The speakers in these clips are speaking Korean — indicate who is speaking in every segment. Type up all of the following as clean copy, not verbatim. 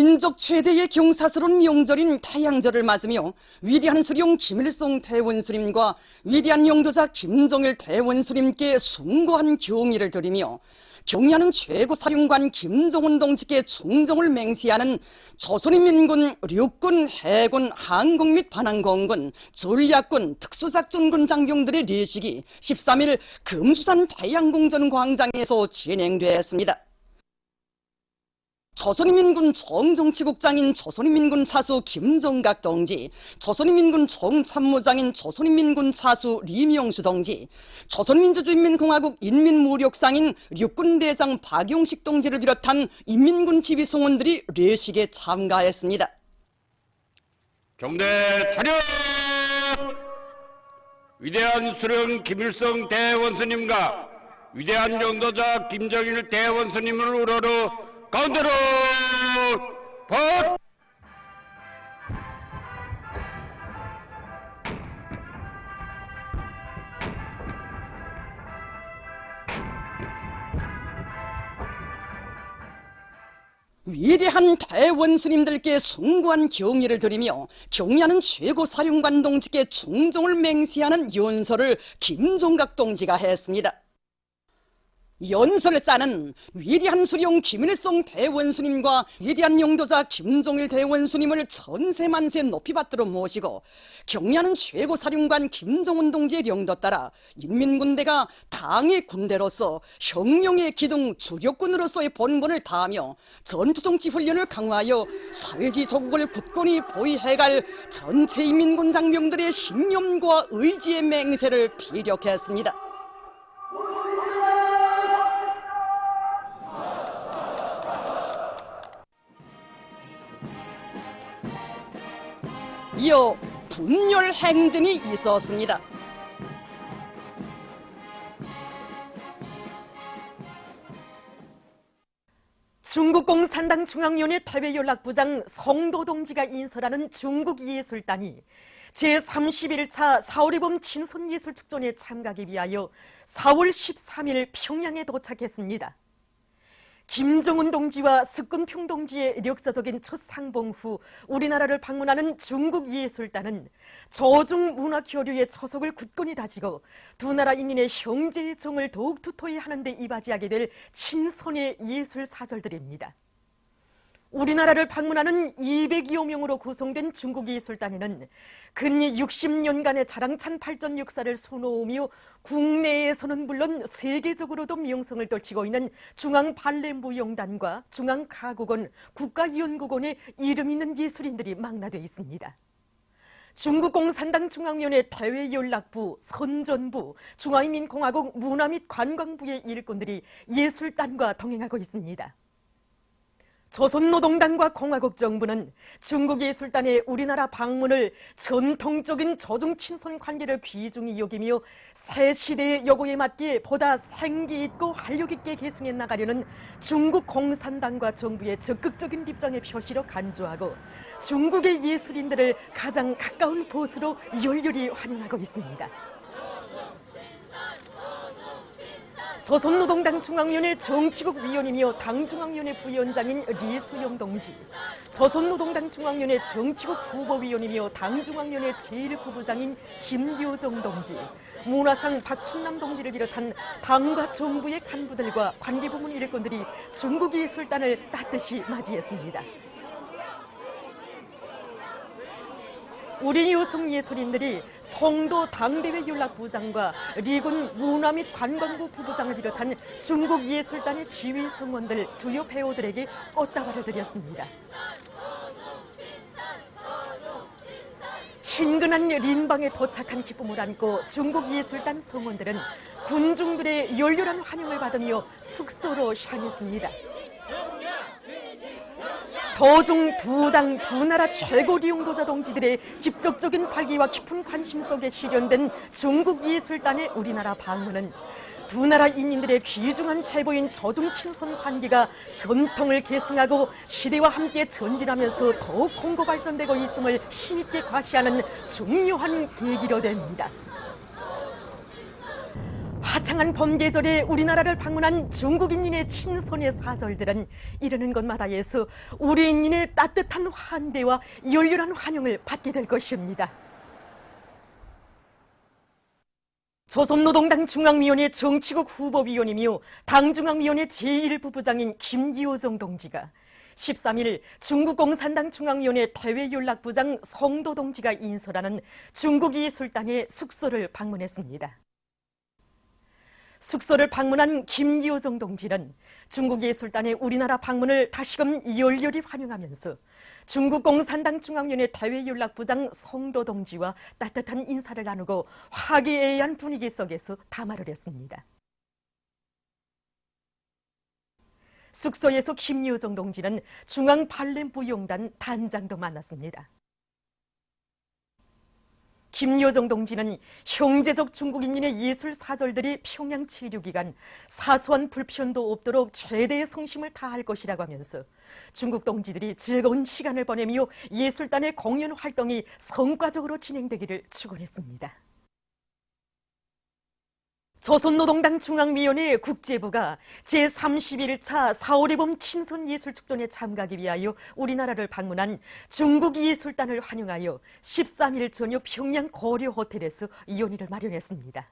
Speaker 1: 민족 최대의 경사스러운 명절인 태양절을 맞으며 위대한 수령 김일성 대원수님과 위대한 영도자 김정일 대원수님께 숭고한 경의를 드리며 경의하는 최고사령관 김정은 동지께 충정을 맹세하는 조선인민군 육군, 해군, 항공 및 반항공군, 전략군, 특수작전군 장병들의 레식이 13일 금수산 태양궁전 광장에서 진행됐습니다. 조선인민군 정정치국장인 조선인민군 차수 김정각 동지, 조선인민군 정참모장인 조선인민군 차수 리명수 동지, 조선민주주의인민공화국 인민무력상인 육군대장 박용식 동지를 비롯한 인민군 지휘성원들이 레식에 참가했습니다.
Speaker 2: 경례 차렷! 위대한 수령 김일성 대원수님과 위대한 영도자 김정일 대원수님을 우러러 가운데로 벗!
Speaker 1: 위대한 대원수님들께 숭고한 경의를 드리며 경의하는 최고사령관 동지께 충정을 맹세하는 연설을 김종각 동지가 했습니다. 연설을 짜는 위대한 수령 김일성 대원수님과 위대한 영도자 김정일 대원수님을 천세만세 높이 받들어 모시고 경의하는 최고사령관 김정은 동지의령도 따라 인민군대가 당의 군대로서 혁명의 기둥 주력군으로서의 본분을 다하며 전투정치 훈련을 강화하여 사회주의 조국을 굳건히 보위해갈 전체 인민군 장병들의 신념과 의지의 맹세를 피력했습니다. 이어 분열 행진이 있었습니다.
Speaker 3: 중국 공산당 중앙위원회 대외연락부장 성도 동지가 인솔하는 중국예술단이 제31차 4.5일 봄 친선예술축전에 참가하기 위하여 4월 13일 평양에 도착했습니다. 김정은 동지와 석근평 동지의 역사적인 첫 상봉 후 우리나라를 방문하는 중국 예술단은 저중 문화 교류의 처석을 굳건히 다지고 두 나라 인민의 형제의 정을 더욱 두터이 하는 데 이바지하게 될 친선의 예술 사절들입니다. 우리나라를 방문하는 200여 명으로 구성된 중국 예술단에는 근 60년간의 자랑찬 발전 역사를 수놓으며 국내에서는 물론 세계적으로도 명성을 떨치고 있는 중앙발레무용단과 중앙가곡원, 국가연구원의 이름 있는 예술인들이 망라되어 있습니다. 중국 공산당 중앙위원회 대외연락부, 선전부, 중화인민공화국 문화 및 관광부의 일꾼들이 예술단과 동행하고 있습니다. 조선노동당과 공화국 정부는 중국 예술단의 우리나라 방문을 전통적인 조중친선 관계를 귀중히 여기며 새 시대의 요구에 맞게 보다 생기 있고 활력 있게 계승해 나가려는 중국 공산당과 정부의 적극적인 입장의 표시로 간주하고 중국의 예술인들을 가장 가까운 보수로 열렬히 환영하고 있습니다. 조선노동당 중앙위원회 정치국 위원이며 당중앙위원회 부위원장인 리수영 동지, 조선노동당 중앙위원회 정치국 후보위원이며 당중앙위원회 제1부부장인 김효정 동지, 문화상 박춘남 동지를 비롯한 당과 정부의 간부들과 관계부문 일꾼들이 중국 예술단을 따뜻이 맞이했습니다. 우리 여성 예술인들이 성도 당대회 연락부장과 리군 문화 및 관광부 부부장을 비롯한 중국 예술단의 지휘 성원들, 주요 배우들에게 꽃다발을 드렸습니다. 친근한 린방에 도착한 기쁨을 안고 중국 예술단 성원들은 군중들의 열렬한 환영을 받으며 숙소로 향했습니다. 저중 두 당 두 나라 최고 용도자 동지들의 직접적인 발기와 깊은 관심 속에 실현된 중국 예술단의 우리나라 방문은 두 나라 인민들의 귀중한 제보인 저중친선 관계가 전통을 계승하고 시대와 함께 전진하면서 더욱 공고 발전되고 있음을 힘있게 과시하는 중요한 계기로 됩니다. 화창한 봄 계절에 우리나라를 방문한 중국인민의 친선의 사절들은 이르는 곳마다에서 우리 인민의 따뜻한 환대와 열렬한 환영을 받게 될 것입니다. 조선노동당 중앙위원회 정치국 후보위원이며 당중앙위원회 제1부부장인 김기호정 동지가 13일 중국공산당 중앙위원회 대외연락부장 성도 동지가 인솔하는 중국예술단의 숙소를 방문했습니다. 숙소를 방문한 김기호정 동지는 중국예술단의 우리나라 방문을 다시금 열렬히 환영하면서 중국공산당 중앙위원회 대외연락부장 성도 동지와 따뜻한 인사를 나누고 화기애애한 분위기 속에서 담화를 했습니다. 숙소에서 김기호정 동지는 중앙발렌부용단 단장도 만났습니다. 김여정 동지는 형제적 중국인민의 예술 사절들이 평양 체류 기간 사소한 불편도 없도록 최대의 성심을 다할 것이라고 하면서 중국 동지들이 즐거운 시간을 보내며 예술단의 공연 활동이 성과적으로 진행되기를 축원했습니다. 조선노동당 중앙위원회 국제부가 제31차 4월의 봄 친선예술축전에 참가하기 위하여 우리나라를 방문한 중국예술단을 환영하여 13일 저녁 평양 고려호텔에서 이혼회를 마련했습니다.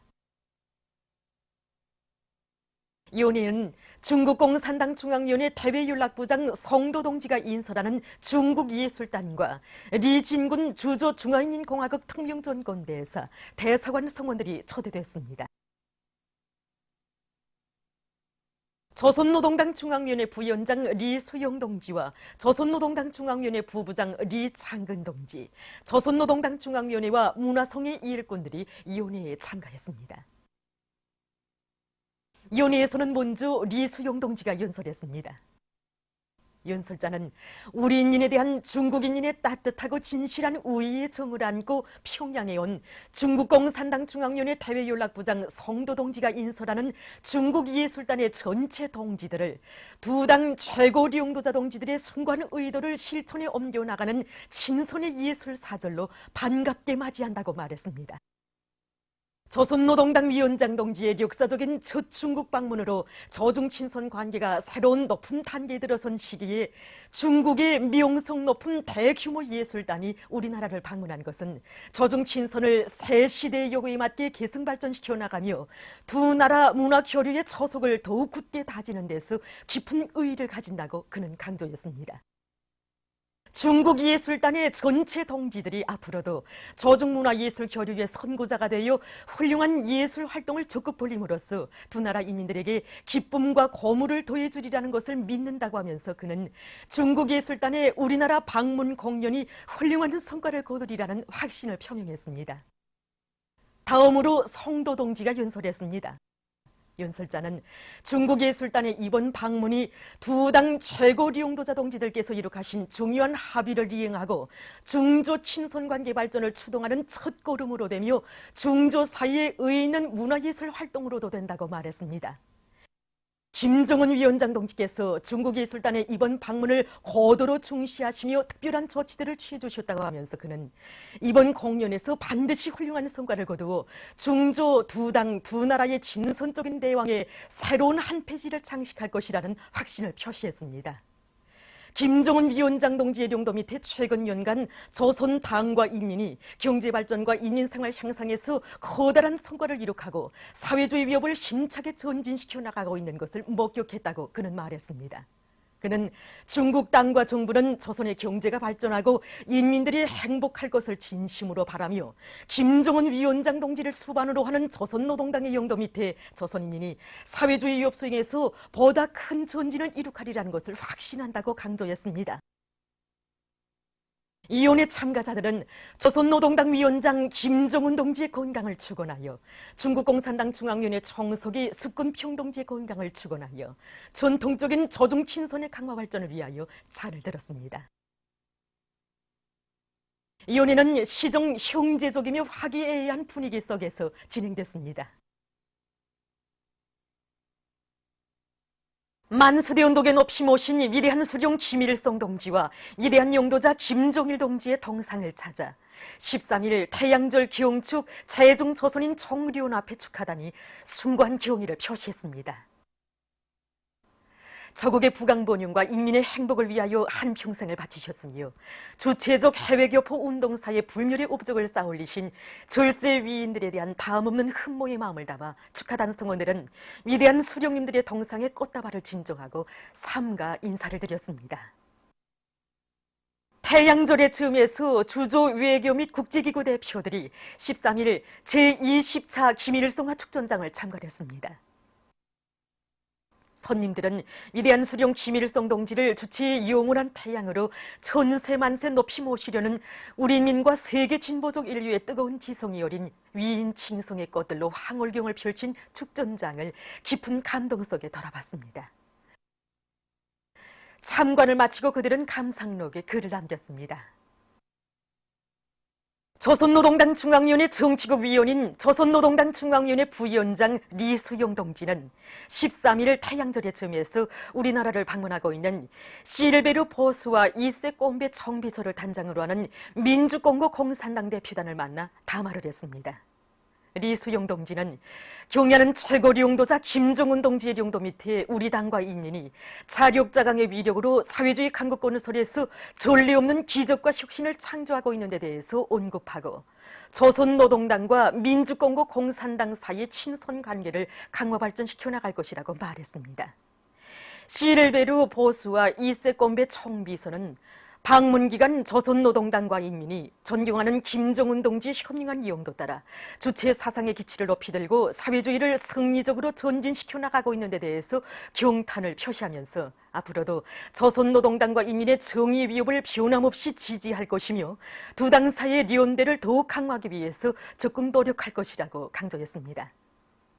Speaker 3: 이혼회는 중국공산당 중앙위원회 대외연락부장 성도 동지가 인솔하는 중국예술단과 리진군 주조 중화인민공화국 특명전권대사 대사관 성원들이 초대됐습니다. 조선노동당 중앙위원회 부위원장 리수용 동지와 조선노동당 중앙위원회 부부장 리창근 동지, 조선노동당 중앙위원회와 문화성의 일꾼들이 이혼회에 참가했습니다. 이혼회에서는 먼저 리수용 동지가 연설했습니다. 연설자는 우리 인민에 대한 중국인민의 따뜻하고 진실한 우애의 정을 안고 평양에 온 중국공산당 중앙위원회 대외연락부장 성도 동지가 인솔하는 중국예술단의 전체 동지들을 두 당 최고 용도자 동지들의 순고한 의도를 실천에 옮겨나가는 친선의 예술 사절로 반갑게 맞이한다고 말했습니다. 조선노동당 위원장 동지의 역사적인 첫 중국 방문으로 저중친선 관계가 새로운 높은 단계에 들어선 시기에 중국의 명성 높은 대규모 예술단이 우리나라를 방문한 것은 저중친선을 새 시대의 요구에 맞게 계승 발전시켜 나가며 두 나라 문화 교류의 초석을 더욱 굳게 다지는 데서 깊은 의의를 가진다고 그는 강조했습니다. 중국 예술단의 전체 동지들이 앞으로도 저중문화예술 교류의 선구자가 되어 훌륭한 예술 활동을 적극 벌림으로써 두 나라 인민들에게 기쁨과 고무를 더해주리라는 것을 믿는다고 하면서 그는 중국 예술단의 우리나라 방문 공연이 훌륭한 성과를 거두리라는 확신을 표명했습니다. 다음으로 성도 동지가 연설했습니다. 연설자는 중국예술단의 이번 방문이 두 당 최고 용도자 동지들께서 이룩하신 중요한 합의를 이행하고 중조 친선관계 발전을 추동하는 첫 걸음으로 되며 중조 사이에 의의 있는 문화예술 활동으로도 된다고 말했습니다. 김정은 위원장 동지께서 중국예술단의 이번 방문을 고도로 중시하시며 특별한 조치들을 취해 주셨다고 하면서 그는 이번 공연에서 반드시 훌륭한 성과를 거두어 중조 두 당 두 나라의 진선적인 대왕의 새로운 한 페이지를 장식할 것이라는 확신을 표시했습니다. 김정은 위원장 동지의 용도 밑에 최근 연간 조선 당과 인민이 경제발전과 인민생활 향상에서 커다란 성과를 이룩하고 사회주의 위협을 힘차게 전진시켜 나가고 있는 것을 목격했다고 그는 말했습니다. 그는 중국 당과 정부는 조선의 경제가 발전하고 인민들이 행복할 것을 진심으로 바라며 김정은 위원장 동지를 수반으로 하는 조선노동당의 영도 밑에 조선인민이 사회주의 위협 수행에서 보다 큰 전진을 이룩하리라는 것을 확신한다고 강조했습니다. 이혼회 참가자들은 조선노동당 위원장 김정은 동지의 건강을 축원하여 중국공산당 중앙위원회 총석이 숙근평 동지의 건강을 축원하여 전통적인 저중친선의 강화 발전을 위하여 찬을 들었습니다. 이혼회는 시종 형제적이며 화기애애한 분위기 속에서 진행됐습니다. 만수대 운동에 높이 모신 위대한 수령 김일성 동지와 위대한 용도자 김종일 동지의 동상을 찾아 13일 태양절 기용축 최종 조선인 총리원 앞에 축하단이 숭고한 경의를 표시했습니다. 저국의 부강번영과 인민의 행복을 위하여 한평생을 바치셨으며 주체적 해외교포 운동사의 불멸의 업적을 쌓아올리신 절세 위인들에 대한 다음없는 흠모의 마음을 담아 축하단 성원들은 위대한 수령님들의 동상에 꽃다발을 진정하고 삼가 인사를 드렸습니다. 태양절의 즈음에서 주조 외교 및 국제기구 대표들이 13일 제20차 김일성화 축전장을 참관했습니다. 손님들은 위대한 수령 김일성 동지를 주체의 영원한 태양으로 천세만세 높이 모시려는 우리 민과 세계 진보적 인류의 뜨거운 지성이 어린 위인 칭송의 꽃들로 황홀경을 펼친 축전장을 깊은 감동 속에 돌아봤습니다. 참관을 마치고 그들은 감상록에 글을 남겼습니다. 조선노동당 중앙위원회 정치국 위원인 조선노동당 중앙위원회 부위원장 리수용 동지는 13일 태양절의 즈음에서 우리나라를 방문하고 있는 실베르 보수와 이세 꼼베 총비서를 단장으로 하는 민주공고 공산당 대표단을 만나 담화를 했습니다. 리수용 동지는 경야는 최고 용도자 김정은 동지의 용도 밑에 우리 당과 인연이 자력자강의 위력으로 사회주의 강국권을 설해서 전례 없는 기적과 혁신을 창조하고 있는 데 대해서 언급하고 조선노동당과 민주공고 공산당 사이의 친선 관계를 강화 발전시켜 나갈 것이라고 말했습니다. 시를베르 보수와 이세꼼베 총비서는 방문 기간 조선노동당과 인민이 존경하는 김정은 동지의 현명한 이용도 따라 주체 사상의 기치를 높이 들고 사회주의를 승리적으로 전진시켜 나가고 있는 데 대해서 경탄을 표시하면서 앞으로도 조선노동당과 인민의 정의 위협을 변함없이 지지할 것이며 두 당 사이의 연대를 더욱 강화하기 위해서 적극 노력할 것이라고 강조했습니다.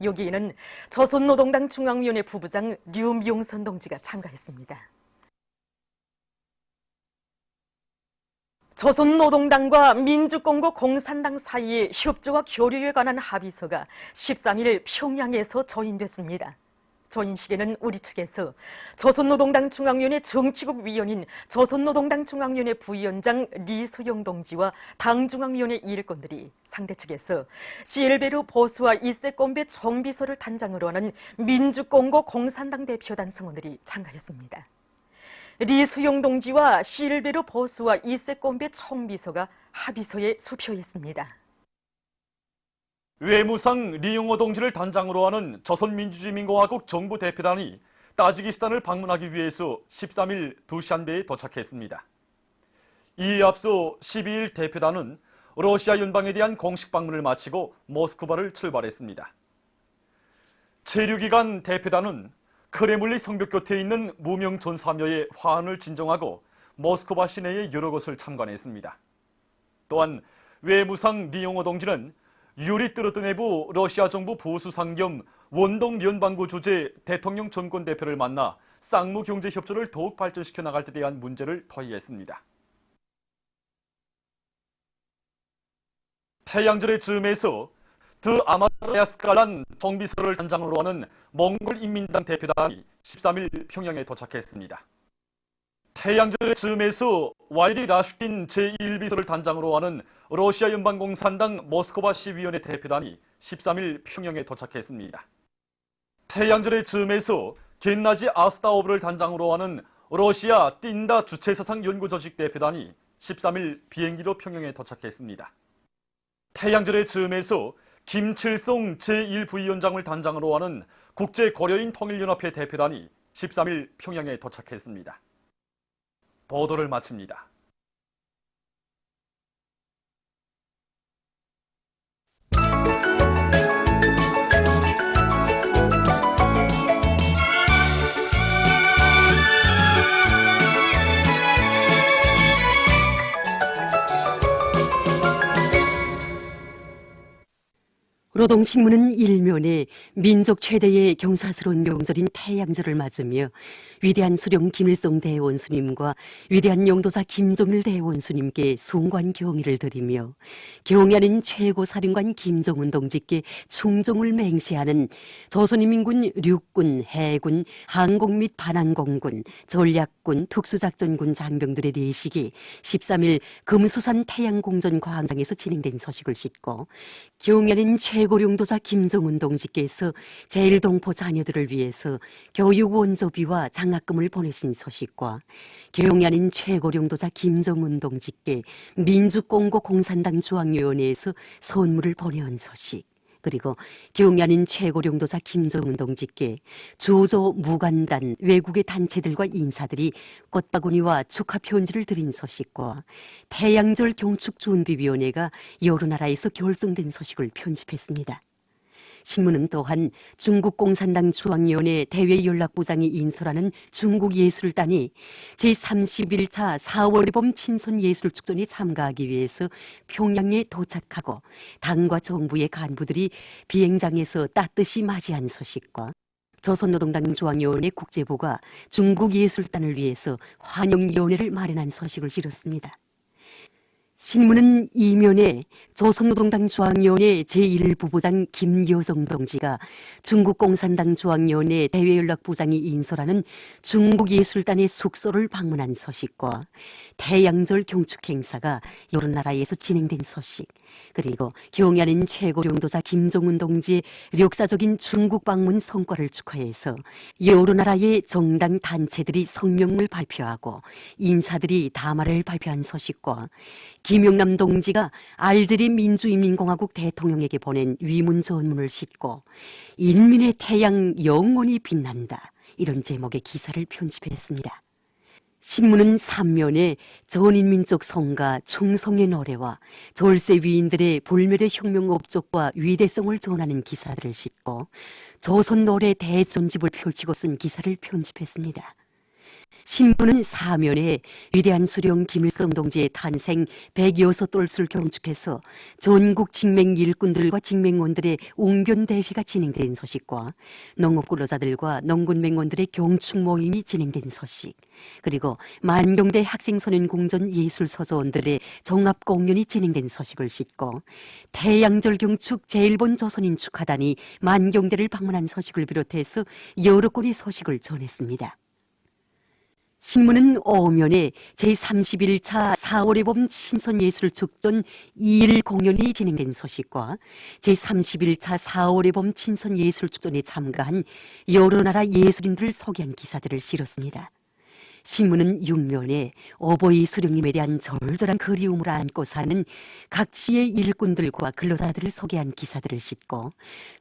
Speaker 3: 여기에는 조선노동당 중앙위원회 부부장 류명선 동지가 참가했습니다. 조선노동당과 민주공고 공산당 사이의 협조와 교류에 관한 합의서가 13일 평양에서 조인됐습니다. 조인식에는 우리 측에서 조선노동당 중앙위원회 정치국 위원인 조선노동당 중앙위원회 부위원장 리수용 동지와 당중앙위원회 일꾼들이 상대 측에서 시엘베르 보수와 이세꼼베 총비서를 단장으로 하는 민주공고 공산당 대표단 성원들이 참가했습니다. 리수용 동지와 시일베르 보수와 이세꼼베 총비서가 합의서에 수표했습니다.
Speaker 4: 외무상 리용호 동지를 단장으로 하는 조선민주주의민공화국 정부 대표단이 따지키스탄을 방문하기 위해서 13일 두샨베에 도착했습니다. 이에 앞서 12일 대표단은 러시아 연방에 대한 공식 방문을 마치고 모스크바를 출발했습니다. 체류기간 대표단은 크레물리 성벽 곁에 있는 무명 전사묘의 화환을 진정하고 모스크바 시내의 여러 곳을 참관했습니다. 또한 외무상 리용호 동지는 유리 뜨르뜨네부 러시아 정부 보수상 겸 원동 연방구 주재 대통령 전권 대표를 만나 쌍무 경제 협조를 더욱 발전시켜 나갈 데 대한 문제를 토의했습니다. 태양절의 즈음에서 드 아마야스칼란 총비서를 단장으로 하는 몽골 인민당 대표단이 13일 평양에 도착했습니다. 태양절의 즈음에서 와이리 라슈킨 제1비서를 단장으로 하는 러시아 연방공산당 모스크바 시위원회 대표단이 13일 평양에 도착했습니다. 태양절의 즈음에서 겐나지 아스타오브를 단장으로 하는 러시아 띈다 주체사상 연구조직 대표단이 13일 비행기로 평양에 도착했습니다. 태양절의 즈음에서 김칠송 제1부위원장을 단장으로 하는 국제고려인 통일연합회 대표단이 13일 평양에 도착했습니다. 보도를 마칩니다.
Speaker 5: 노동신문은 일면에 민족 최대의 경사스러운 명절인 태양절을 맞으며 위대한 수령 김일성 대원수님과 위대한 영도사 김정일 대원수님께 숭고한 경의를 드리며 경애하는 최고 사령관 김정은 동지께 충종을 맹세하는 조선인민군 육군, 해군, 항공 및 반항공군, 전략군, 특수작전군 장병들의 내식이 13일 금수산 태양공전 광장에서 진행된 소식을 싣고 경애하는 최고령도자 김정은 동지께서 제1동포 자녀들을 위해서 교육 원조비와 장학금을 보내신 소식과 경애하는 최고령도자 김정은 동지께 민주공고 공산당 중앙위원회에서 선물을 보내온 소식, 그리고 경애하는 최고령도사 김정은 동지께 주조 무관단 외국의 단체들과 인사들이 꽃바구니와 축하 편지를 드린 소식과 태양절 경축준비위원회가 여러 나라에서 결성된 소식을 편집했습니다. 신문은 또한 중국 공산당 중앙위원회 대외연락부장이 인솔하는 중국예술단이 제31차 4월의 봄 친선예술축전에 참가하기 위해서 평양에 도착하고 당과 정부의 간부들이 비행장에서 따뜻이 맞이한 소식과 조선노동당 중앙위원회 국제부가 중국예술단을 위해서 환영위원회를 마련한 소식을 실었습니다. 신문은 이면에 조선노동당 중앙위원회 제1부부장 김여정 동지가 중국 공산당 중앙위원회 대외연락부장이 인솔하는 중국예술단의 숙소를 방문한 소식과 태양절 경축행사가 여러 나라에서 진행된 소식, 그리고 경애하는 최고령도자 김정은 동지의 역사적인 중국 방문 성과를 축하해서 여러 나라의 정당 단체들이 성명을 발표하고 인사들이 담화를 발표한 소식과 김영남 동지가 알제리 민주인민공화국 대통령에게 보낸 위문 전문을 싣고 인민의 태양 영원히 빛난다, 이런 제목의 기사를 편집했습니다. 신문은 3면에 전인민족 성가 충성의 노래와 절세 위인들의 불멸의 혁명 업적과 위대성을 전하는 기사들을 싣고 조선 노래 대전집을 펼치고 쓴 기사를 편집했습니다. 신문은 4면에 위대한 수령 김일성 동지의 탄생 106돌수를 경축해서 전국 직맹 일꾼들과 직맹원들의 웅변대회가 진행된 소식과 농업근로자들과 농군맹원들의 경축 모임이 진행된 소식, 그리고 만경대 학생소년공전 예술서조원들의 종합공연이 진행된 소식을 싣고 태양절 경축 제1본 조선인 축하단이 만경대를 방문한 소식을 비롯해서 여러 건의 소식을 전했습니다. 신문은 5면에 제31차 4월의 봄 친선예술축전 2일 공연이 진행된 소식과 제31차 4월의 봄 친선예술축전에 참가한 여러 나라 예술인들을 소개한 기사들을 실었습니다. 신문은 6면에 어버이 수령님에 대한 절절한 그리움을 안고 사는 각지의 일꾼들과 근로자들을 소개한 기사들을 싣고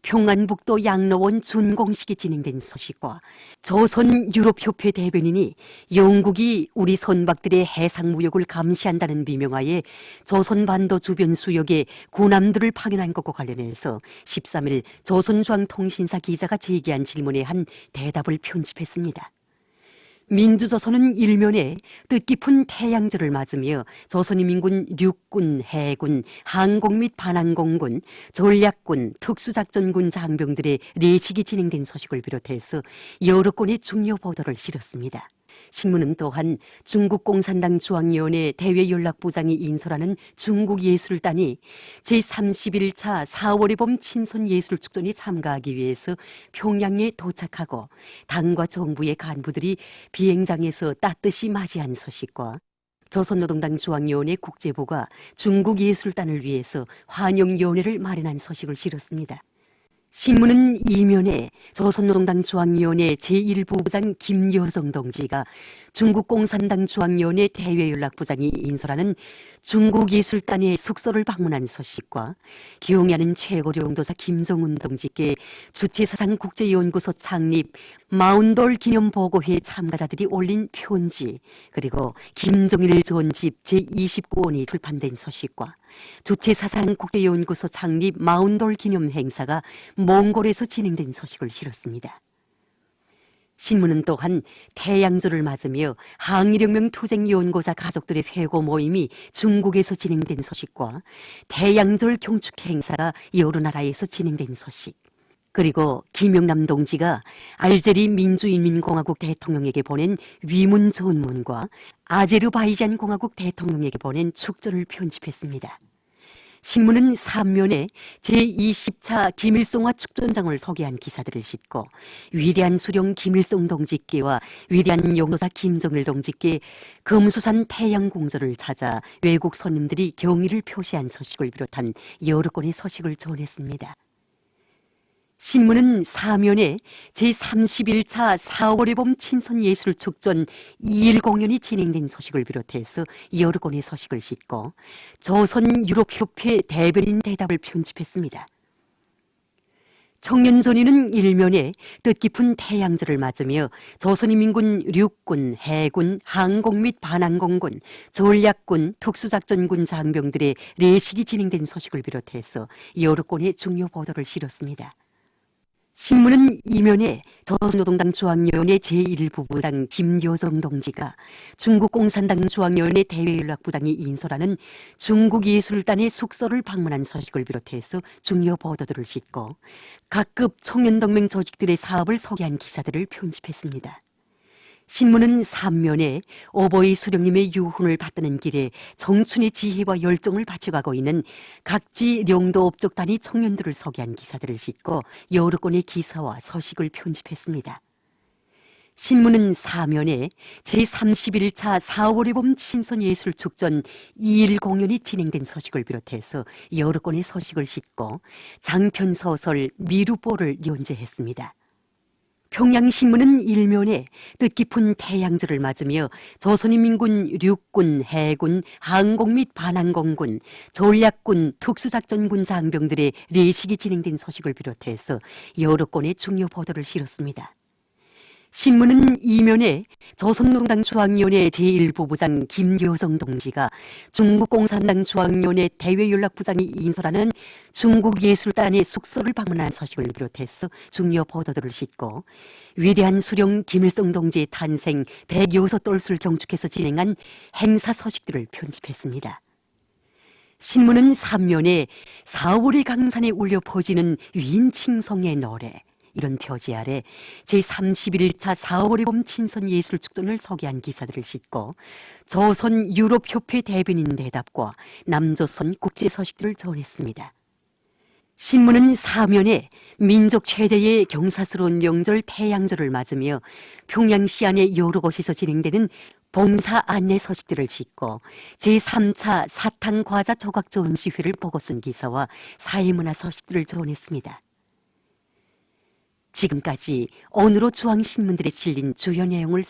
Speaker 5: 평안북도 양로원 준공식이 진행된 소식과 조선 유럽협회 대변인이 영국이 우리 선박들의 해상무역을 감시한다는 비명하에 조선반도 주변 수역에 군함들을 파견한 것과 관련해서 13일 조선중앙통신사 기자가 제기한 질문에 한 대답을 편집했습니다. 민주조선은 일면에 뜻깊은 태양절을 맞으며 조선인민군 육군, 해군, 항공 및 반항공군, 전략군, 특수작전군 장병들의 내식이 진행된 소식을 비롯해서 여러 건의 중요 보도를 실었습니다. 신문은 또한 중국 공산당 중앙위원회 대외연락부장이 인솔하는 중국예술단이 제31차 4월의 봄 친선예술축전에 참가하기 위해서 평양에 도착하고 당과 정부의 간부들이 비행장에서 따뜻이 맞이한 소식과 조선노동당 중앙위원회 국제부가 중국예술단을 위해서 환영위원회를 마련한 소식을 실었습니다. 신문은 이면에 조선노동당 중앙위원회 제1부부장 김여정 동지가 중국 공산당 중앙위원회 대외연락부장이 인솔하는 중국예술단의 숙소를 방문한 소식과 경애하는 최고령도사 김정은 동지께 주체사상국제연구소 창립 40돌 기념보고회 참가자들이 올린 편지, 그리고 김정일 전집 제29원이 출판된 소식과 주체사상국제연구소 창립 40돌 기념 행사가 몽골에서 진행된 소식을 실었습니다. 신문은 또한 태양절을 맞으며 항일혁명 투쟁요원고사 가족들의 회고 모임이 중국에서 진행된 소식과 태양절 경축 행사가 여러 나라에서 진행된 소식, 그리고 김영남 동지가 알제리 민주인민공화국 대통령에게 보낸 위문 전문과 아제르바이잔 공화국 대통령에게 보낸 축전을 편집했습니다. 신문은 3면에 제20차 김일성화 축전장을 소개한 기사들을 싣고 위대한 수령 김일성 동지께와 위대한 용도사 김정일 동지께 금수산 태양궁전을 찾아 외국 손님들이 경의를 표시한 소식을 비롯한 여러 건의 소식을 전했습니다. 신문은 4면에 제31차 4월의 봄 친선예술축전 2일 공연이 진행된 소식을 비롯해서 여러 건의 소식을 싣고 조선유럽협회 대변인 대답을 편집했습니다. 청년전의는 1면에 뜻깊은 태양절을 맞으며 조선인민군 육군, 해군, 항공 및 반항공군, 전략군, 특수작전군 장병들의 내식이 진행된 소식을 비롯해서 여러 건의 중요 보도를 실었습니다. 신문은 2면에 조선노동당 중앙위원회 제1부부장 김여정 동지가 중국 공산당 중앙위원회 대외연락부장이 인솔하는 중국예술단의 숙소를 방문한 소식을 비롯해서 중요 보도들을 싣고 각급 청년동맹 조직들의 사업을 소개한 기사들을 편집했습니다. 신문은 3면에 오보이 수령님의 유훈을 받드는 길에 청춘의 지혜와 열정을 바쳐가고 있는 각지 령도업적단의 청년들을 소개한 기사들을 싣고 여러 건의 기사와 소식을 편집했습니다. 신문은 4면에 제31차 4월의 봄 친선예술축전 2일 공연이 진행된 소식을 비롯해서 여러 건의 소식을 싣고 장편소설 미루보를 연재했습니다. 평양신문은 1면에 뜻깊은 태양절을 맞으며 조선인민군 육군, 해군, 항공 및 반항공군, 전략군, 특수작전군 장병들의 내식이 진행된 소식을 비롯해서 여러 건의 중요 보도를 실었습니다. 신문은 2면에 조선노동당 중앙위원회 제1부부장 김여정 동지가 중국 공산당 중앙위원회 대외연락부장이 인솔하는 중국예술단의 숙소를 방문한 소식을 비롯해서 중요 보도들을 싣고 위대한 수령 김일성 동지의 탄생 106돌수를 경축해서 진행한 행사 소식들을 편집했습니다. 신문은 3면에 4월의 강산에 울려 퍼지는 위인칭송의 노래, 이런 표지 아래 제31차 4월의 봄 친선예술축전을 소개한 기사들을 싣고 조선유럽협회 대변인 대답과 남조선 국제소식들을 전했습니다. 신문은 4면에 민족 최대의 경사스러운 명절 태양절을 맞으며 평양시 안의 여러 곳에서 진행되는 봉사 안내 소식들을 싣고 제3차 사탕과자 조각 전시회를 보고 쓴 기사와 사회문화 소식들을 전했습니다. 지금까지 오늘로 중앙신문들에 실린 주요 내용을